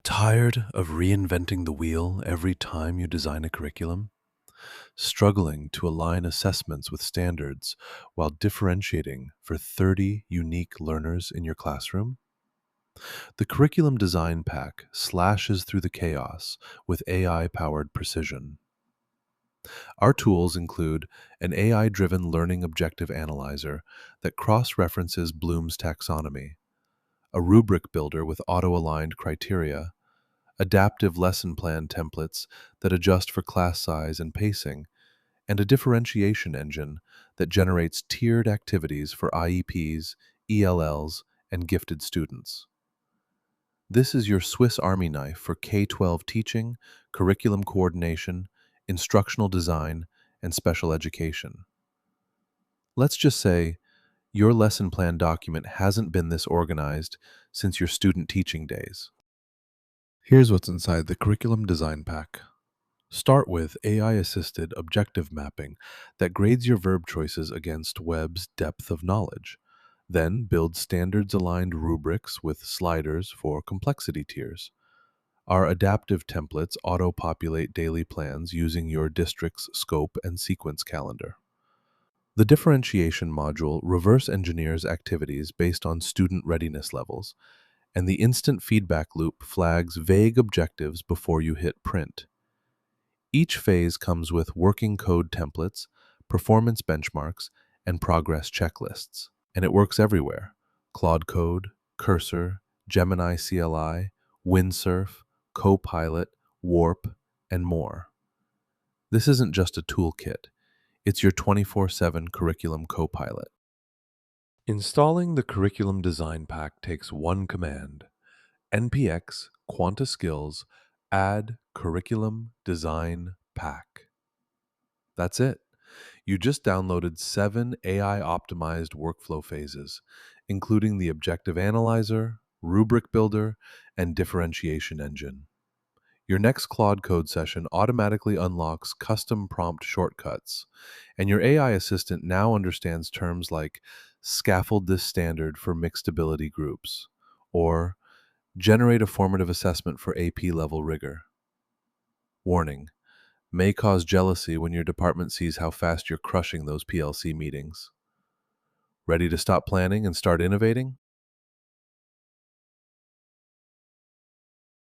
Tired of reinventing the wheel every time you design a curriculum? Struggling to align assessments with standards while differentiating for 30 unique learners in your classroom? The Curriculum Design Pack slashes through the chaos with AI powered precision. Our tools include an AI driven learning objective analyzer that cross references Bloom's taxonomy, a rubric builder with auto aligned criteria, adaptive lesson plan templates that adjust for class size and pacing, and a differentiation engine that generates tiered activities for IEPs, ELLs, and gifted students. This is your Swiss Army knife for K-12 teaching, curriculum coordination, instructional design, and special education. Let's just say your lesson plan document hasn't been this organized since your student teaching days. Here's what's inside the Curriculum Design Pack. Start with AI-assisted objective mapping that grades your verb choices against Webb's depth of knowledge. Then build standards-aligned rubrics with sliders for complexity tiers. Our adaptive templates auto-populate daily plans using your district's scope and sequence calendar. The differentiation module reverse engineers activities based on student readiness levels, and the instant feedback loop flags vague objectives before you hit print. Each phase comes with working code templates, performance benchmarks, and progress checklists, and it works everywhere: Claude Code, Cursor, Gemini CLI, Windsurf, Copilot, Warp, and more. This isn't just a toolkit, it's your 24/7 curriculum copilot. Installing the Curriculum Design Pack takes one command: npx quanta-skills add curriculum design pack. That's it. You just downloaded 7 AI-optimized workflow phases, including the objective analyzer, rubric builder, and differentiation engine. Your next Claude Code session automatically unlocks custom prompt shortcuts, and your AI assistant now understands terms like scaffold this standard for mixed ability groups, or generate a formative assessment for AP level rigor. Warning: may cause jealousy when your department sees how fast you're crushing those PLC meetings. Ready to stop planning and start innovating?